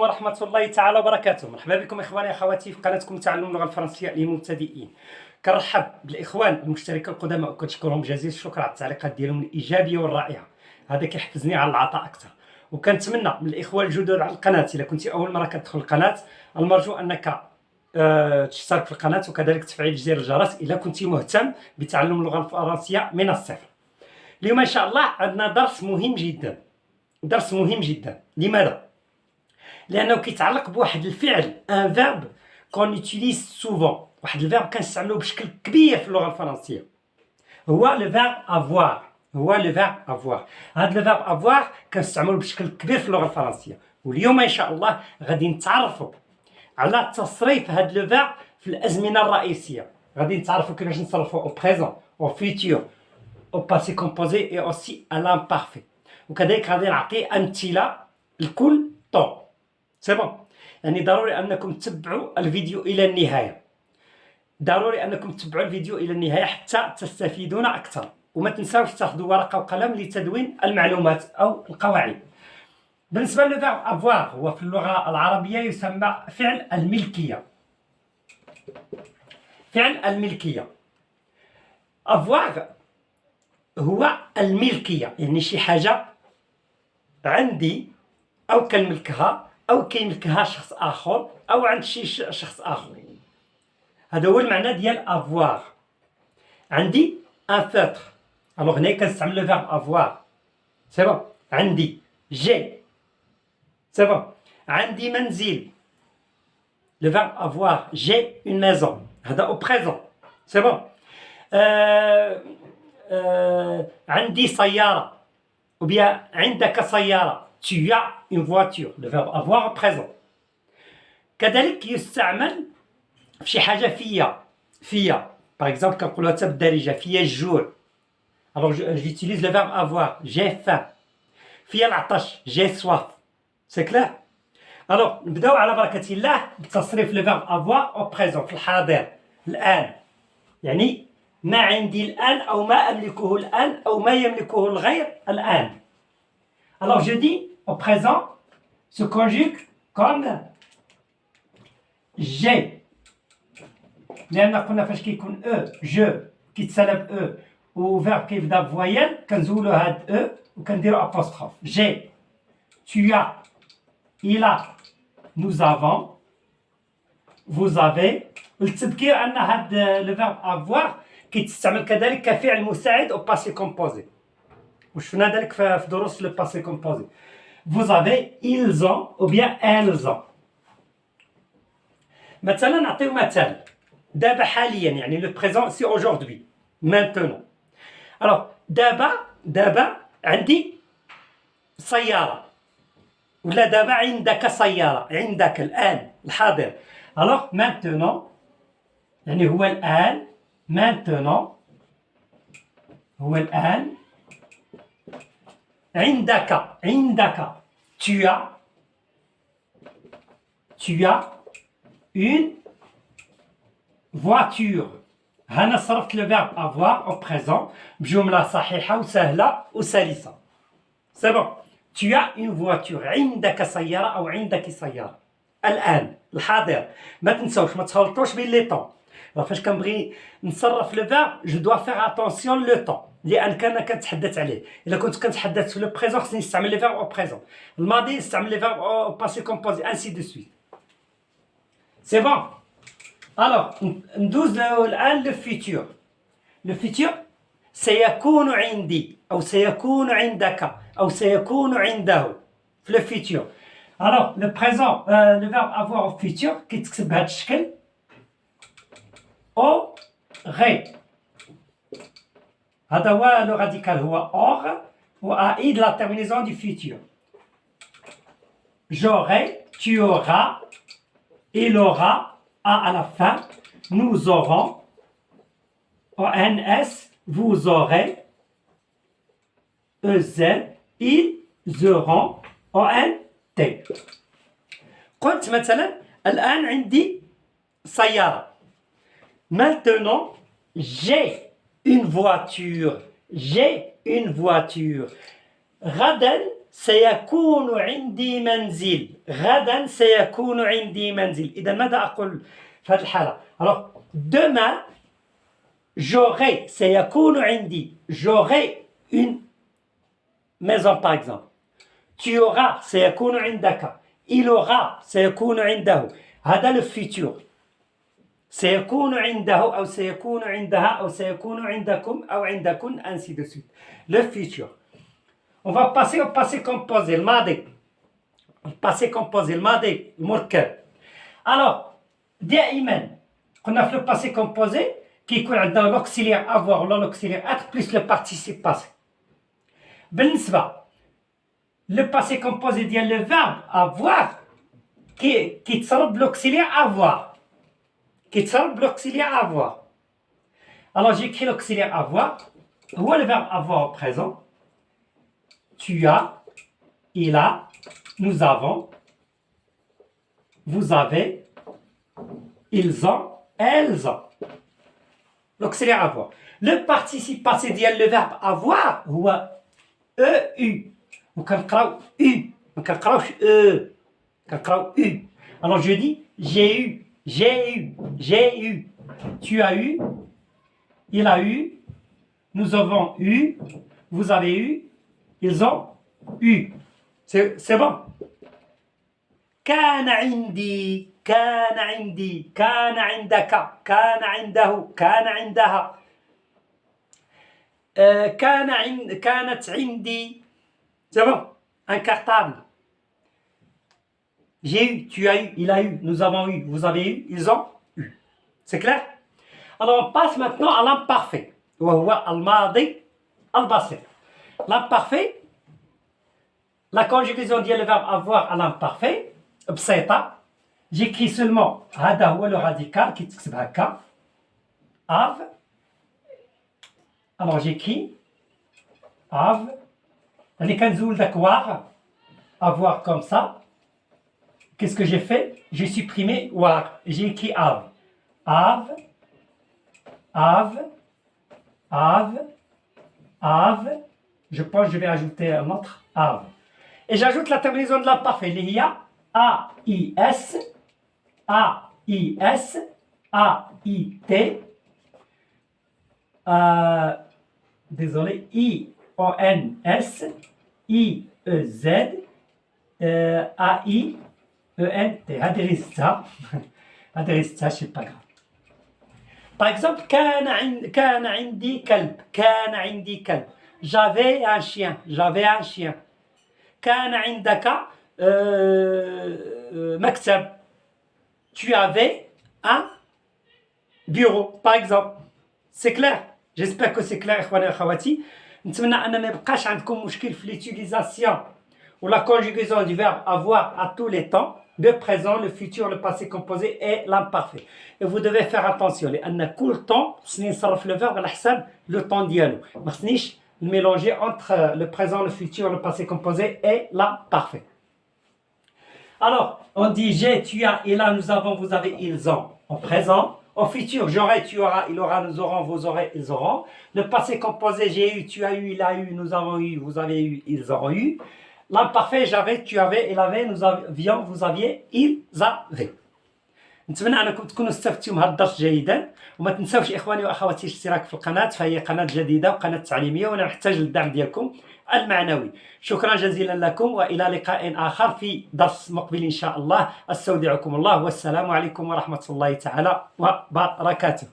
ورحمة الله تعالى وبركاته. مرحبا بكم إخواني أخواتي في قناتكم تعلم اللغة الفرنسية للمبتدئين. كنرحب بالإخوان المشتركين القدامى وكنشكرهم جزيل الشكر على التعليقات ديالهم الإيجابية والرائعة، هذا كيحفزني على العطاء أكثر. وكنتمنى من الإخوان الجدد على القناة إلا كنتي أول مرة كتدخل القناة المرجو أنك تشترك في القناة وكذلك تفعيل زر الجرس إلا كنتي مهتم بتعلم اللغة الفرنسية من الصفر. اليوم إن شاء الله عندنا درس مهم جدا. لماذا؟ لأنه كيتعلق بواحد الفعل ان فيرب كون يوتيليز سوفون، واحد الفيرب كنستعملوه بشكل كبير في اللغة الفرنسية، هو لو فيرب افوار. هذا لو فيرب افوار كنستعملوه بشكل كبير في اللغة الفرنسية، واليوم إن شاء الله غادي نتعرفوا على تصريف هذا لو فيرب في الأزمنة الرئيسية. غادي نتعرفوا كيفاش نصرفوا او بريزون او فيتور او باسي كومبوزي اي اوسي ا لامبارفي، وكذلك غادي نعطي أمثلة لكل طون. سي بون، يعني ضروري أنكم تتبعوا الفيديو إلى النهاية، حتى تستفيدون أكثر، وما تنساوش تاخذوا ورقة وقلم لتدوين المعلومات أو القواعد. بالنسبة للفيرب افوار، هو في اللغة العربية يسمى فعل الملكية. افوار هو الملكية، يعني شي حاجة عندي أو كنملكها أو كيملكها شخص آخر أو عند شي شخص آخر. هذا هو المعنى ديال افوار. عندي ان فوتر، الوغ هنايا كنستعمل لو فيرب افوار. سي بون، عندي جي. سي بون، عندي منزل، لو فيرب افوار جي اون ميزون، هذا او بريزون. سي بون. عندي سيارة، ou bien عندك سيارة، tu as une voiture، le verbe avoir présent. كذلك يستعمل في شي حاجة فيا par exemple كنقولوها حتى بالدارجة، فيا الجوع، alors j'utilise le verbe avoir، j'ai faim. فيا العطش، j'ai soif. c'est clair؟ alors نبداو على بركة الله بتصريف le verbe avoir au présent في الحاضر الآن، يعني ما عندي الآن أو ما أملكه الآن أو ما يملكه الغير الآن. Alors je dis au présent se conjugue comme j'ai، لأن قلنا فاش كيكون جو كيتسالب وفيرب كيبدا بفويال كنزولو هاد وكنديرو أبوستروف. j'ai، tu as، il a، nous avons، vous avez. والتذكير أن هاد لو فيرب افوار كيتستعمل كذلك كفعل مساعد أو باسي كومبوزي، وشفنا ذلك في دروس لو باسي كومبوزي. vous avez، ils ont ou bien elles ont. مثلا نعطيو مثال دابا حاليا، يعني لو بريزون سي aujourd'hui maintenant. alors دابا عندي سيارة، ولا دابا عندك سيارة، عندك الآن الحاضر. alors maintenant يعني هو الآن، maintenant هو الآن. عندك tu as une voiture. هنا صرفت le verbe avoir au présent بجملة صحيحة وسهلة وسلسة. c'est bon، tu as une voiture، عندك سيارة أو عندك سيارة الآن الحاضر. ما تنسوش ما تخلطوش بين لي طون، فاش كنبغي نصرف لو فيرب جو دوا فيغ اتونسيون لو طون لان كنتحدث عليه. الا كنت كنتحدث في لو بريزون خصني نستعمل لي فيرب او بريزون، الماضي نستعمل لي فيرب او باسي كومبوزي انسي دو سويت. سي بون. الوغ ندوز الان لو فيتور. لو فيتور سيكون عندي او سيكون عندك او سيكون عنده في لو فيتور. الوغ لو بريزون لو فيرب افوار او فيتور كيتكتب بهذا الشكل aurait. هذا هو لو راديكال، هو or و ai de la terminaison du futur. j'aurai، tu auras، il aura، a à la fin، nous aurons، ons، vous aurez، ez، ils auront، ont. قلت مثلا الآن عندي سيارة. Maintenant, j'ai une voiture. غدا سيكون عندي منزل. غدا سيكون عندي منزل. إذا ماذا أقول في هذه الحالة؟ Alors demain j'aurai سيكون عندي j'aurai une maison par exemple. Tu auras سيكون عندك. Il aura سيكون عنده. هذا le futur. سيكون عنده أو سيكون عندها أو سيكون عندكم أو عندكن ainsi de suite. Le futur. On va passer au passé composé, le ماضي. Le passé composé, le ماضي المركب. Alors دائما قلنا في le passé composé كيكون عندنا l'auxiliaire avoir ولا l'auxiliaire être plus le participe passé. بالنسبة le passé composé ديال le verbe avoir كيتصرف l'auxiliaire avoir. كيتصرف l'auxiliaire avoir. Alors j'écris l'auxiliaire avoir. هو le verbe avoir au présent. Tu as, il a, nous avons, vous avez, ils ont, elles ont. L'auxiliaire avoir. Le participe passé ديال le verbe avoir هو EU. وكنقراو U. ما كنقراوش E. كنقراو U. Alors je dis j'ai eu, j'ai eu, j'ai eu. Tu as eu, il a eu, nous avons eu, vous avez eu, ils ont eu. C'est bon. كان عندي كان عندي كان عندك كان عنده كان عندها كانت عندي. C'est bon. Un cartable. J'ai eu, tu as eu, il a eu, nous avons eu, vous avez eu, ils ont eu. C'est clair? Alors on passe maintenant à l'imparfait. وهو الماضي البسيط. L'imparfait, la conjugaison ديال le verbe avoir à l'imparfait بسيطة. J'écris seulement هذا هو le radical كيتكتب هكا. Have. Alors j'écris have. اللي كنزول داك war. Avoir comme ça. Qu'est-ce que j'ai fait? J'ai supprimé war. J'ai écrit have. Have. Have. Have. Have. Je pense que je vais ajouter un autre have. Et j'ajoute la terminaison de l'imparfait. Il y a A-I-S, A-I-S, A-I-T, désolé, I-O-N-S, I-E-Z, A-I-E-N-T. هذه ريستها. هذه ريستها c'est pas grave. Par exemple, كان عندي كلب. كان عندي كلب. J'avais un chien. J'avais un chien. كان عندك مكتب. Tu avais un bureau, par exemple. C'est clair? J'espère que c'est clair إخواني وأخواتي. نتمنى أن ما يبقاش عندكم مشكل في l'utilisation ou la conjugaison du verbe avoir à tous les temps. Le présent, le futur, le passé composé et l'imparfait. Et vous devez faire attention لأن كل temps خصني نصرف le verbe على حساب le temps ديالو. ما خصنيش mélanger entre le présent, le futur, le passé composé et l'imparfait. Alors, on dit j'ai, tu as, il a, nous avons, vous avez, ils ont. En présent, au futur, j'aurai, tu auras, il aura, nous aurons, vous aurez, ils auront. Le passé composé, j'ai eu, tu as eu, il a eu, nous avons eu, vous avez eu, ils auront eu. L'imparfait, j'avais, tu avais, il avait, nous avions, vous aviez, ils avaient. نتمنى انكم تكونوا استفدتوا من هذا الدرس جيدا، وما تنساوش اخواني واخواتي الاشتراك في القناه، فهي قناه جديده وقناه تعليميه وانا محتاج للدعم ديالكم المعنوي. شكرا جزيلا لكم والى لقاء اخر في درس مقبل ان شاء الله. استودعكم الله والسلام عليكم ورحمه الله تعالى وبركاته.